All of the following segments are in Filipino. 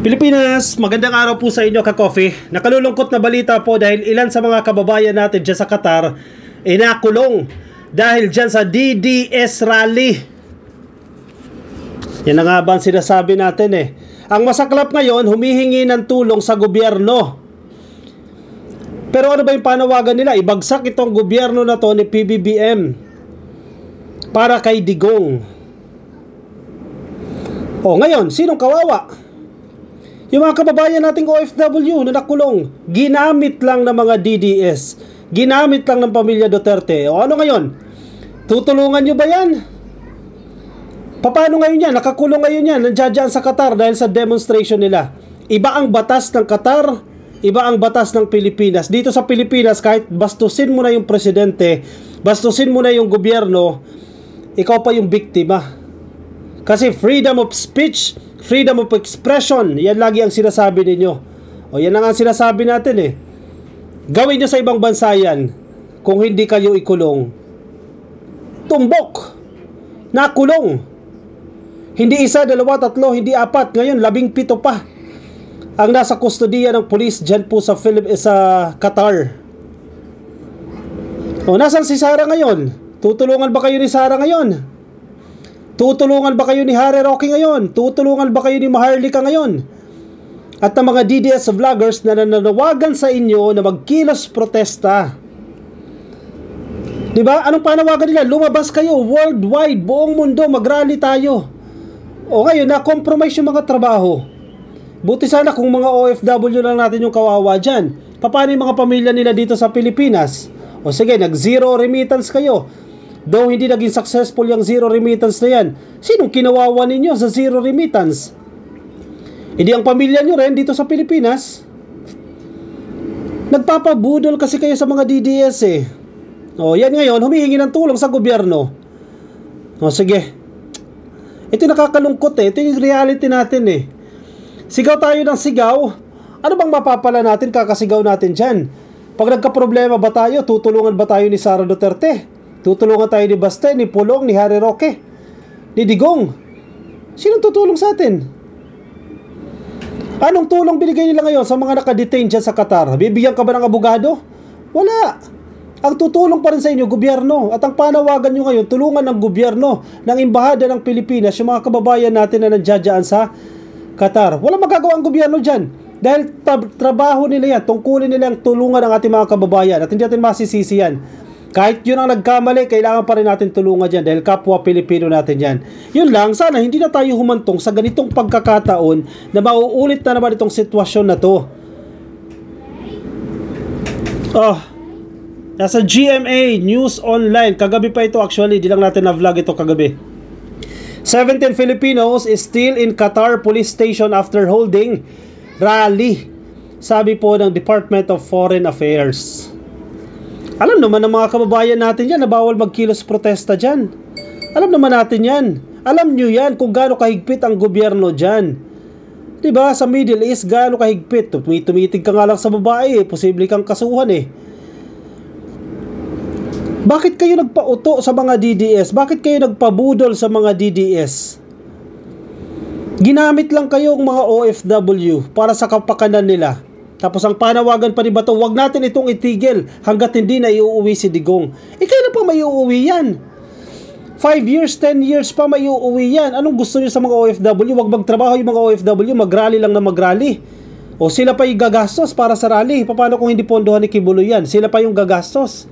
Pilipinas, magandang araw po sa inyo ka-coffee. Nakalulungkot na balita po dahil ilan sa mga kababayan natin dyan sa Qatar nakulong dahil dyan sa DDS rally. Yan na nga ba ang sinasabi natin eh. Ang masaklap ngayon, humihingi ng tulong sa gobyerno. Pero ano ba yung panawagan nila? Ibagsak itong gobyerno na to ni PBBM para kay Digong. O ngayon, sinong kawawa? Yung mga kababayan nating OFW na nakulong, ginamit lang ng mga DDS, ginamit lang ng pamilya Duterte. O ano ngayon? Tutulungan nyo ba yan? Paano ngayon yan? Nakakulong ngayon yan, nandiyan sa Qatar dahil sa demonstration nila. Iba ang batas ng Qatar, iba ang batas ng Pilipinas. Dito sa Pilipinas, kahit bastusin mo na yung presidente, bastusin mo na yung gobyerno, ikaw pa yung biktima. Kasi freedom of speech, freedom of expression, yan lagi ang sinasabi ninyo. O yan ang sinasabi natin eh. Gawin nyo sa ibang bansa yan. Kung hindi kayo ikulong, tumbok, nakulong. Hindi isa, dalawa, tatlo, hindi apat. Ngayon, 17 pa ang nasa kustodiya ng pulis dyan po sa Qatar. O nasan si Sara ngayon? Tutulungan ba kayo ni Sara ngayon? Tutulungan ba kayo ni Harry Roque ngayon? Tutulungan ba kayo ni Maharlika ngayon? At ang mga DDS vloggers na nananawagan sa inyo na magkilos protesta. Diba? Anong panawagan nila? Lumabas kayo worldwide, buong mundo, mag-rally tayo. O ngayon, na-compromise yung mga trabaho. Buti sana kung mga OFW lang natin yung kawawa dyan. Paano yung mga pamilya nila dito sa Pilipinas? O sige, nag-zero remittance kayo. Though hindi naging successful yung zero remittance na yan, sinong kinawawa ninyo sa zero remittance? Hindi ang pamilya nyo rin dito sa Pilipinas. Nagpapabudol kasi kayo sa mga DDS eh. O yan ngayon, humihingi ng tulong sa gobyerno. O sige. Ito nakakalungkot eh. Ito yung reality natin eh. Sigaw tayo ng sigaw. Ano bang mapapala natin, kakasigaw natin dyan? Pag nagka-problema ba tayo, tutulungan ba tayo ni Sara Duterte? Tutulungan tayo ni Baste, ni Pulong, ni Harry Roque, ni Digong. Sinong tutulong sa atin? Anong tulong binigay nila ngayon sa mga nakadetain dyan sa Qatar? Bibigyan ka ba ng abogado? Wala. Ang tutulong pa rin sa inyo, gobyerno. At ang panawagan nyo ngayon, tulungan ng gobyerno, ng Embahada ng Pilipinas, yung mga kababayan natin na nandiyan sa Qatar. Wala magagawa ang gobyerno dyan. Dahil trabaho nila yan, tungkulin nila ang tulungan ng ating mga kababayan. At hindi natin masisisi yan. Kahit yun ang nagkamali, kailangan pa rin natin tulungan dyan dahil kapwa Pilipino natin yan. Yun lang, sana hindi na tayo humantong sa ganitong pagkakataon na mauulit na naman itong sitwasyon na to. Nasa GMA News Online, kagabi pa ito actually, di lang natin na-vlog ito kagabi. 17 Filipinos is still in Qatar police station after holding rally, sabi po ng Department of Foreign Affairs. Alam naman ng mga kababayan natin yan na bawal magkilos protesta dyan. Alam naman natin yan. Alam nyo yan kung gaano kahigpit ang gobyerno dyan. Diba? Sa Middle East, gaano kahigpit. Tumitig ka nga lang sa babae, posible kang kasuhan eh. Bakit kayo nagpauto sa mga DDS? Bakit kayo nagpabudol sa mga DDS? Ginamit lang kayong mga OFW para sa kapakanan nila. Tapos ang panawagan pa ni Bato, wag natin itong itigil hanggat hindi na iuuwi si Digong. Kailan pa may uuwi yan? 5 years, 10 years pa may uuwi yan. Anong gusto nyo sa mga OFW? Wag magtrabaho yung mga OFW, mag-rally lang na mag-rally. O sila pa yung gagastos para sa rally. Paano kung hindi pondohan ni Kibuloy yan? Sila pa yung gagastos.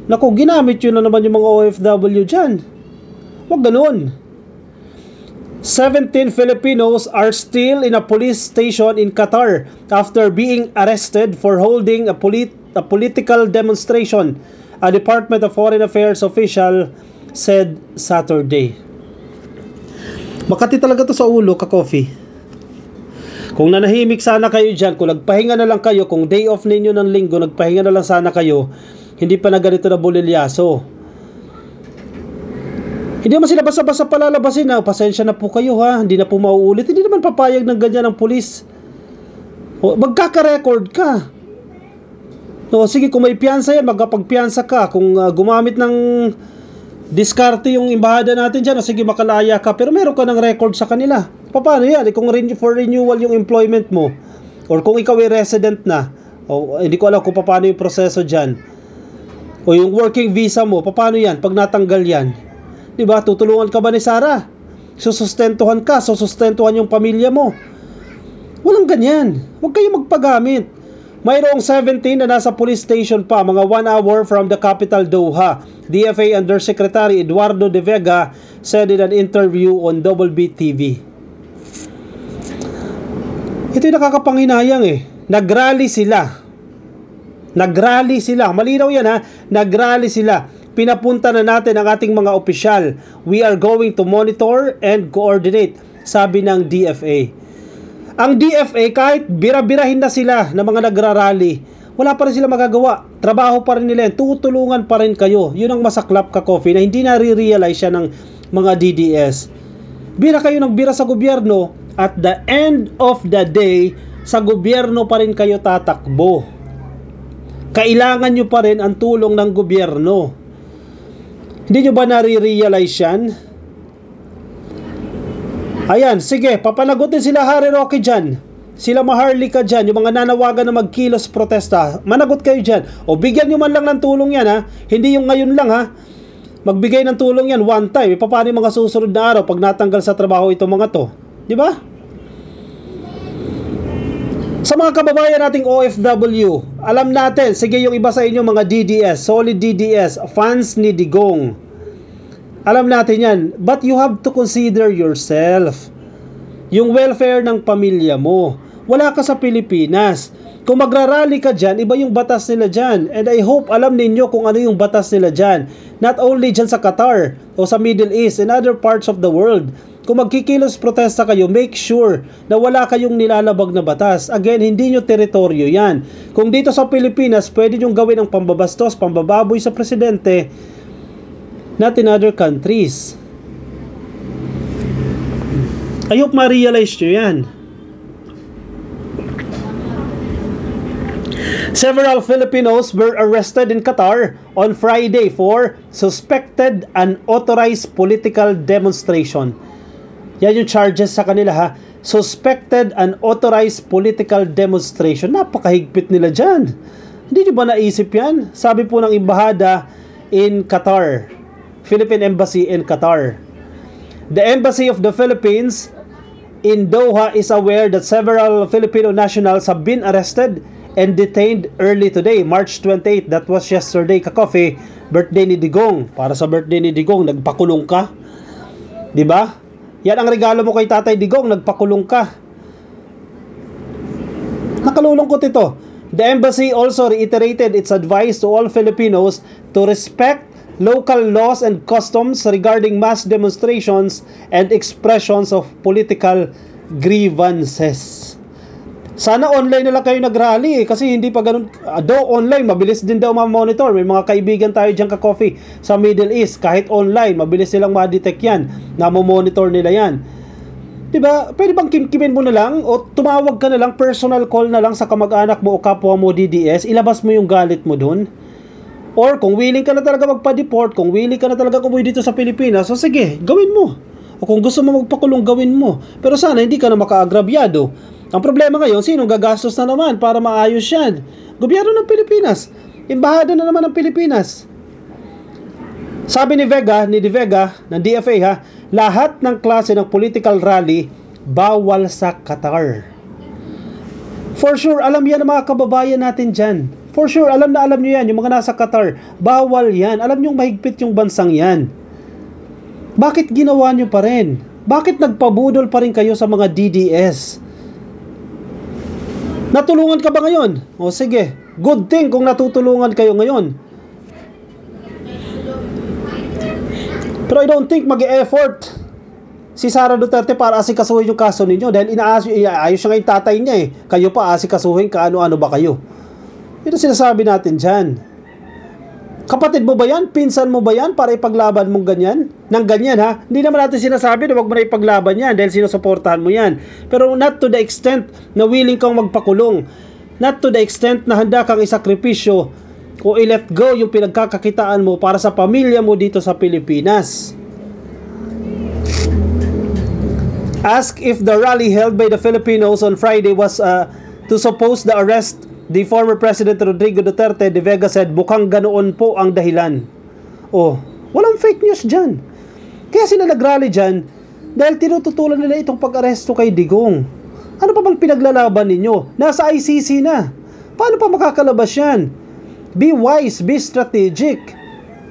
Naku, ginamit yun na naman yung mga OFW dyan. Wag ganun. 17 Filipinos are still in a police station in Qatar after being arrested for holding a political demonstration, a Department of Foreign Affairs official said Saturday. Makati talaga to sa ulo, ka-coffee. Kung nanahimik sana kayo dyan, kung nagpahinga na lang kayo, kung day off ninyo ng linggo, nagpahinga na lang sana kayo, hindi pa na ganito na bulilyaso. Hindi naman sila basta-basta palalabasin na, pasensya na po kayo ha, hindi na po mauulit. Hindi naman papayag ng ganyan ng pulis. Magkaka-record ka. Sige, kung may piyansa yan, magkapagpiyansa ka. Kung gumamit ng diskarte yung embahada natin dyan, o sige makalaya ka, pero meron ka ng record sa kanila. Paano yan? Kung for renewal yung employment mo, or kung ikaw ay resident na, o hindi ko alam kung paano yung proseso dyan, o yung working visa mo, paano yan pag natanggal yan? Diba? Tutulungan ka ba ni Sarah? Susustentuhan ka, susustentuhan yung pamilya mo. Walang ganyan. Huwag kayo magpagamit. Mayroong 17 na nasa police station pa, mga 1 hour from the capital Doha. DFA Undersecretary Eduardo De Vega said in an interview on Double B TV. Ito yung nakakapanghinayang Nagrally sila. Malinaw yan Nagrally sila. Pinapunta na natin ang ating mga opisyal. We are going to monitor and coordinate, sabi ng DFA. Ang DFA, kahit bira-birahin na sila ng mga nagrarally, wala pa rin sila magagawa. Trabaho pa rin nila yan. Tutulungan pa rin kayo. Yun ang masaklap ka, Coffee, na hindi nare-realize siya ng mga DDS. Bira kayo ng bira sa gobyerno, at the end of the day, sa gobyerno pa rin kayo tatakbo. Kailangan nyo pa rin ang tulong ng gobyerno. Hindi nyo ba nare-realize yan? Ayan, sige, papanagutin sila Harry Roque dyan. Sila Maharlika dyan, yung mga nanawagan na magkilos protesta. Managot kayo dyan. O bigyan nyo man lang ng tulong yan Hindi yung ngayon lang Magbigay ng tulong yan one time. Paano yung mga susunod na araw pag natanggal sa trabaho itong mga to? Di ba? Sa mga kababayan nating OFW, alam natin, sige yung iba sa inyo mga DDS, solid DDS, fans ni Digong. Alam natin yan, but you have to consider yourself. Yung welfare ng pamilya mo. Wala ka sa Pilipinas. Kung magrarally ka dyan, iba yung batas nila dyan. And I hope alam ninyo kung ano yung batas nila dyan. Not only dyan sa Qatar o sa Middle East and other parts of the world. Kung magkikilos protesta kayo, make sure na wala kayong nilalabag na batas. Again, hindi nyo teritoryo yan. Kung dito sa Pilipinas, pwede nyo gawin ang pambabastos, pambababoy sa presidente, not in other countries. I hope ma-realize nyo yan. Several Filipinos were arrested in Qatar on Friday for suspected unauthorized political demonstration. Yan yung charges sa kanila Suspected unauthorized political demonstration. Napakahigpit nila dyan. Hindi nyo ba naisip yan? Sabi po ng embahada in Qatar, Philippine Embassy in Qatar. The Embassy of the Philippines in Doha is aware that several Filipino nationals have been arrested and detained early today, March 28. That was yesterday, Ka-Coffee, birthday ni Digong. Para sa birthday ni Digong, nagpakulong ka. Diba? Yan ang regalo mo kay Tatay Digong, nagpakulong ka. Nakalulungkot ito. The embassy also reiterated its advice to all Filipinos to respect local laws and customs regarding mass demonstrations and expressions of political grievances. Sana online na lang kayo nag-rally kasi hindi pa ganun. Though online, mabilis din daw ma-monitor. May mga kaibigan tayo dyan Ka-Coffee sa Middle East. Kahit online, mabilis silang ma-detect yan. Na-monitor nila yan. Diba? Pwede bang kimkimin mo na lang o tumawag ka na lang, personal call na lang sa kamag-anak mo o kapwa mo DDS, ilabas mo yung galit mo dun? Or kung willing ka na talaga magpa-deport, kung willing ka na talaga umuwi dito sa Pilipinas, so sige, gawin mo. O kung gusto mo magpakulong, gawin mo. Pero sana hindi ka na makaagrabyado. Ang problema ngayon, sinong gagastos na naman para maayos yan? Gobyerno ng Pilipinas. Embahada na naman ng Pilipinas. Sabi ni De Vega, ng DFA lahat ng klase ng political rally, bawal sa Qatar. For sure, alam yan ng mga kababayan natin dyan. For sure, alam nyo yan, yung mga nasa Qatar. Bawal yan. Alam nyo mahigpit yung bansang yan. Bakit ginawa nyo pa rin? Bakit nagpabudol pa rin kayo sa mga DDS? Natulungan ka ba ngayon? O sige, good thing kung natutulungan kayo ngayon. Pero I don't think mag-e-effort si Sara Duterte para asikasuhin yung kaso ninyo dahil inaayos siya ngayon tatay niya Kayo pa asikasuhin, kaano-ano ba kayo? Ito sinasabi natin dyan. Kapatid mo ba yan? Pinsan mo ba yan para ipaglaban mong ganyan? Nang ganyan Hindi naman natin sinasabi na wag mo na ipaglaban yan dahil sinusuportahan mo yan. Pero not to the extent na willing kang magpakulong. Not to the extent na handa kang isakripisyo o i-let go yung pinagkakakitaan mo para sa pamilya mo dito sa Pilipinas. Ask if the rally held by the Filipinos on Friday was to suppose the arrest the former President Rodrigo Duterte, De Vega said, mukhang ganoon po ang dahilan. Oh, walang fake news dyan. Kaya sila nag-rally dyan dahil tinututulan nila itong pag-aresto kay Digong. Ano pa bang pinaglalaban ninyo? Nasa ICC na. Paano pa makakalabas yan? Be wise, be strategic.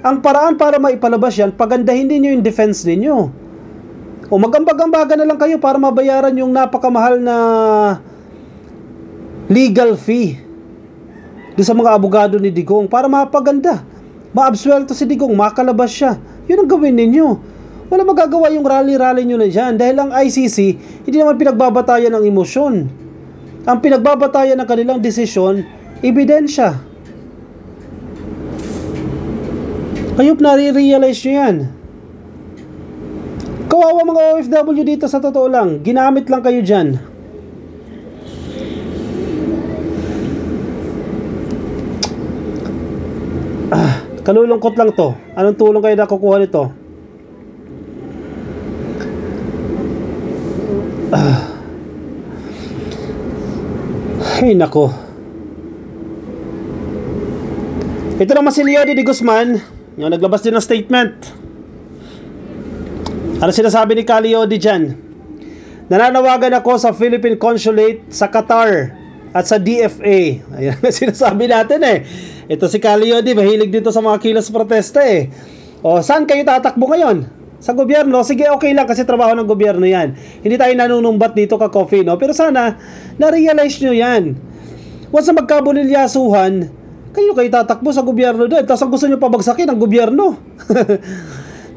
Ang paraan para maipalabas yan, pagandahin ninyo yung defense ninyo. O magambag-ambaga na lang kayo para mabayaran yung napakamahal na legal fee doon sa mga abogado ni Digong para mapaganda. Ma-absuelto si Digong, makalabas siya. Yun ang gawin ninyo. Wala magagawa yung rally-rally nyo na dyan dahil ang ICC hindi naman pinagbabatayan ng emosyon. Ang pinagbabatayan ng kanilang desisyon, ebidensya. Kayo'y nare-realize nyo yan. Kawawa mga OFW dito sa totoo lang. Ginamit lang kayo dyan. Kalulungkot lang to. Anong tulong kayo nakukuha nito? Ay nako. Ito naman si Leo de Guzman, yung naglabas din ng statement. Ano sinasabi ni Calio-D dyan? Nananawagan ako sa Philippine Consulate sa Qatar at sa DFA. Ayan na sinasabi natin eh. Ito si Calio-D, mahilig dito sa mga kilos protesta eh. O, saan kayo tatakbo ngayon? Sa gobyerno? Sige, okay lang kasi trabaho ng gobyerno yan. Hindi tayo nanunumbat dito ka coffee, no? Pero sana, na-realize nyo yan. Once na magkabulilyasuhan, kayo tatakbo sa gobyerno doon. Tapos ang gusto nyo pabagsakin ang gobyerno.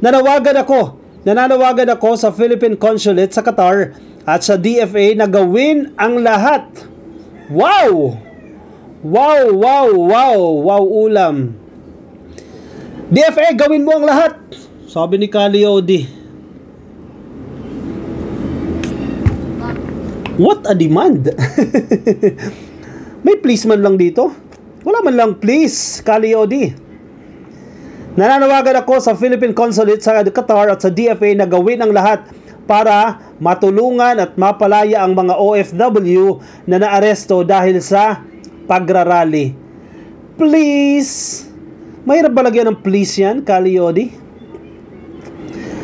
Nananawagan ako sa Philippine Consulate sa Qatar at sa DFA na gawin ang lahat. Wow! Wow, wow, wow, wow ulam. DFA, gawin mo ang lahat. Sabi ni Calio-D. What a demand. May please man lang dito. Wala man lang please, Calio-D. Nananawagan ako sa Philippine Consulate sa Qatar at sa DFA na gawin ang lahat para matulungan at mapalaya ang mga OFW na naaresto dahil sa pagrarally. Please! Mahirap ba lagyan ng please yan, Calio-D?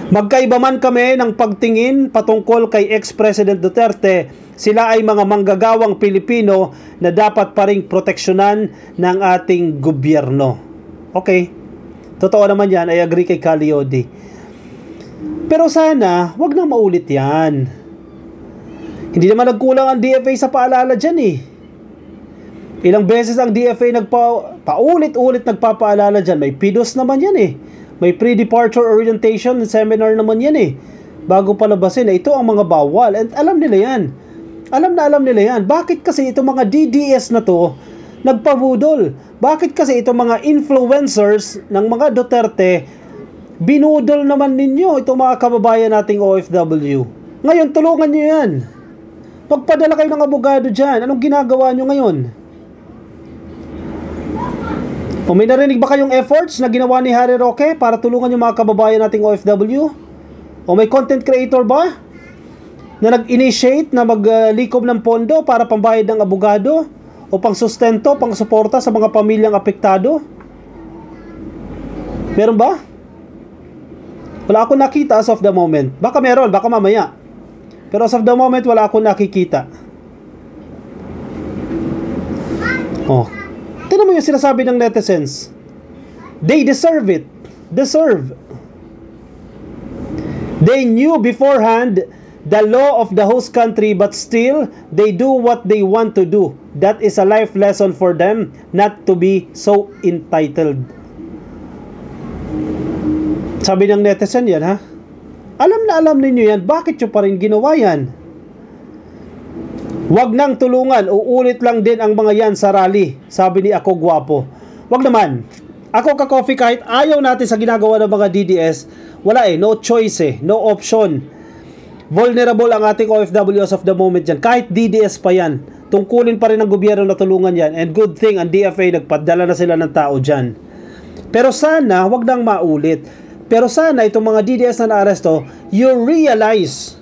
Magkaiba man kami ng pagtingin patungkol kay ex-President Duterte, sila ay mga manggagawang Pilipino na dapat pa ring proteksyonan ng ating gobyerno. Okay. Totoo naman yan, I agree kay Calio-D. Pero sana, wag na maulit yan. Hindi naman nagkulang ang DFA sa paalala dyan eh. Ilang beses ang DFA paulit-ulit nagpapaalala dyan. May PIDOS naman yan eh. May pre-departure orientation seminar naman yan eh. Bago palabasin, ito ang mga bawal. And alam nila yan. Alam nila yan. Bakit kasi itong mga DDS na to nagpabudol? Bakit kasi itong mga influencers ng mga Duterte binudol naman ninyo itong mga kababayan nating OFW? Ngayon, tulungan nyo yan. Magpadala kayo ng abogado dyan. Anong ginagawa nyo ngayon? O may narinig ba kayong efforts na ginawa ni Harry Roque para tulungan yung mga kababayan nating OFW? O may content creator ba na nag-initiate na maglikob ng pondo para pambayad ng abogado? O pang-sustento, pang-suporta sa mga pamilyang apektado? Meron ba? Wala akong nakita as of the moment. Baka meron, baka mamaya. Pero as of the moment, wala akong nakikita. Oh. Tignan mo yung sinasabi ng netizens. They deserve it. Deserve. They knew beforehand the law of the host country, but still, they do what they want to do. That is a life lesson for them, not to be so entitled. Sabi ng netizen yan, ha? Alam na alam ninyo yan, bakit nyo pa rin ginawa yan? Wag nang tulungan, uulit lang din ang mga yan sa rally, sabi ni Ako Guwapo. Wag naman. Ako ka-coffee, kahit ayaw natin sa ginagawa ng mga DDS, wala no choice no option. Vulnerable ang ating OFW as of the moment dyan. Kahit DDS pa yan, tungkulin pa rin ng gobyerno na tulungan yan. And good thing, ang DFA nagpadala na sila ng tao dyan. Pero sana, wag nang maulit. Pero sana, itong mga DDS na naaresto, you realize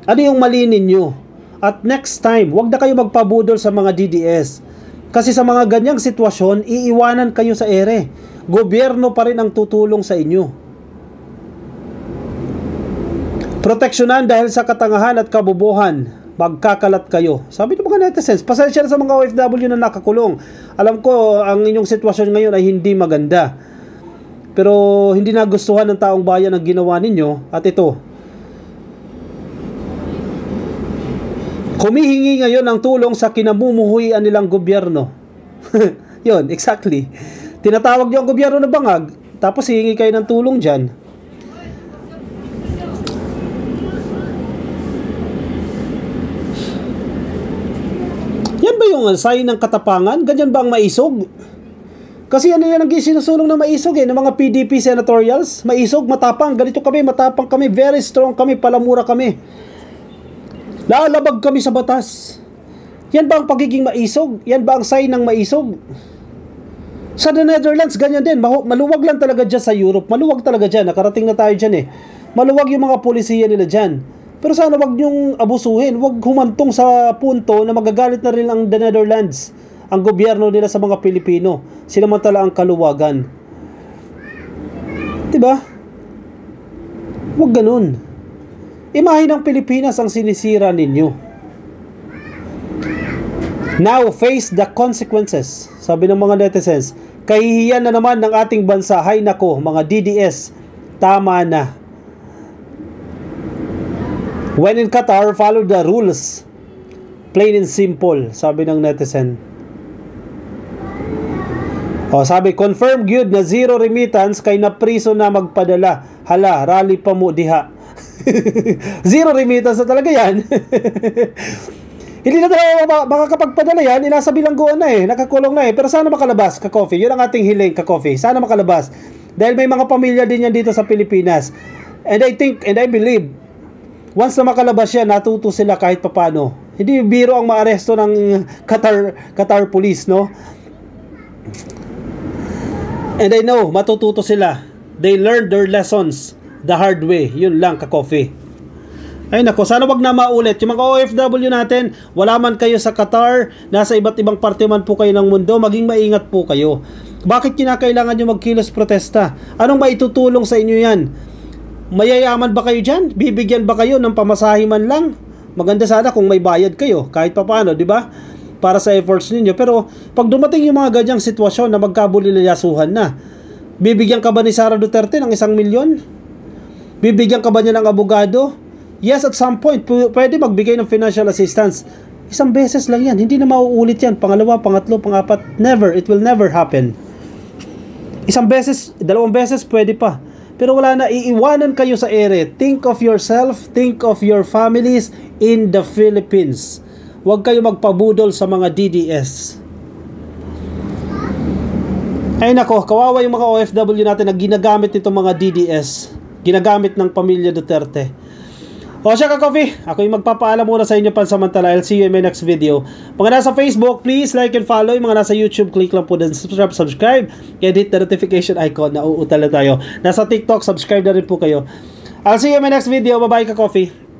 ano yung mali ninyo. At next time, wag na kayo magpabudol sa mga DDS. Kasi sa mga ganyang sitwasyon, iiwanan kayo sa ere. Gobyerno pa rin ang tutulong sa inyo. Proteksyonan dahil sa katangahan at kabubuhan, magkakalat kayo. Sabi ng mga netizens, pasensya na sa mga OFW na nakakulong. Alam ko, ang inyong sitwasyon ngayon ay hindi maganda. Pero hindi nagustuhan ng taong bayan ang ginawa ninyo. At ito, humihingi ngayon ng tulong sa kinamumuhuian nilang gobyerno. Yun, exactly. Tinatawag niyo ang gobyerno na bangag, tapos hihingi kayo ng tulong dyan. Yan ba yung sign ng katapangan? Ganyan ba ang maisog? Kasi yan ang sinusulong na maisog ng mga PDP senatorials. Maisog, matapang, ganito kami, matapang kami, very strong kami, palamura kami. Lalabag kami sa batas. Yan ba ang pagiging maisog? Yan ba ang sign ng maisog? Sa the Netherlands, ganyan din. Maluwag lang talaga dyan sa Europe. Maluwag talaga dyan. Nakarating na tayo dyan Maluwag yung mga polisiya nila dyan. Pero sana wag niyong abusuhin. Wag humantong sa punto na magagalit na rin ang the Netherlands, ang gobyerno nila sa mga Pilipino. Sinamantala ang kaluwagan. Diba? Wag ganun. Imahe ng Pilipinas ang sinisira ninyo. Now face the consequences. Sabi ng mga netizens, kahihiyan na naman ng ating bansa. Hay nako, mga DDS, tama na. When in Qatar, follow the rules. Plain and simple, sabi ng netizen. Sabi, confirm gyud na zero remittance kay na priso na magpadala. Hala, rally pa mo diha. Zero remittance na talaga yan. Hindi na talaga makakapagpadala yan. Inasa bilangguan na nakakulong na pero sana makalabas, ka-coffee. Yun ang ating hiling, ka-coffee. Sana makalabas. Dahil may mga pamilya din yan dito sa Pilipinas. And I think, and I believe, once na makalabas yan, natuto sila kahit papano. Hindi biro ang maaresto ng Qatar police, no? And I know, matututo sila. They learned their lessons the hard way. Yun lang, ka-coffee. Ay nako, sana wag na maulit. Yung mga OFW natin, wala man kayo sa Qatar, nasa iba't ibang parte man po kayo ng mundo, maging maingat po kayo. Bakit kinakailangan nyo magkilos protesta? Anong maitutulong sa inyo yan? Mayayaman ba kayo dyan? Bibigyan ba kayo ng pamasahe man lang? Maganda sana kung may bayad kayo, kahit papaano, di ba? Para sa efforts ninyo. Pero pag dumating yung mga ganyang sitwasyon na magkabulilayasuhan na, bibigyan ka ba ni Sara Duterte ng 1 milyon? Bibigyan ka ba niya ng abogado? Yes, at some point, pwede magbigay ng financial assistance. Isang beses lang yan. Hindi na mauulit yan. Pangalawa, pangatlo, pangapat. Never. It will never happen. Isang beses, 2 beses, pwede pa. Pero wala na, iiwanan kayo sa ere. Think of yourself, think of your families in the Philippines. Huwag kayo magpabudol sa mga DDS. Ay nako, kawawa yung mga OFW natin na ginagamit itong mga DDS. Ginagamit ng pamilya Duterte. O siya ka-coffee, ako yung magpapaalam muna sa inyo pansamantala. I'll see you in my next video. Mga nasa Facebook, please like and follow. Yung mga nasa YouTube, click lang po din subscribe. And hit the notification icon na uutal na tayo. Nasa TikTok, subscribe na rin po kayo. I'll see you in my next video. Bye-bye ka-coffee.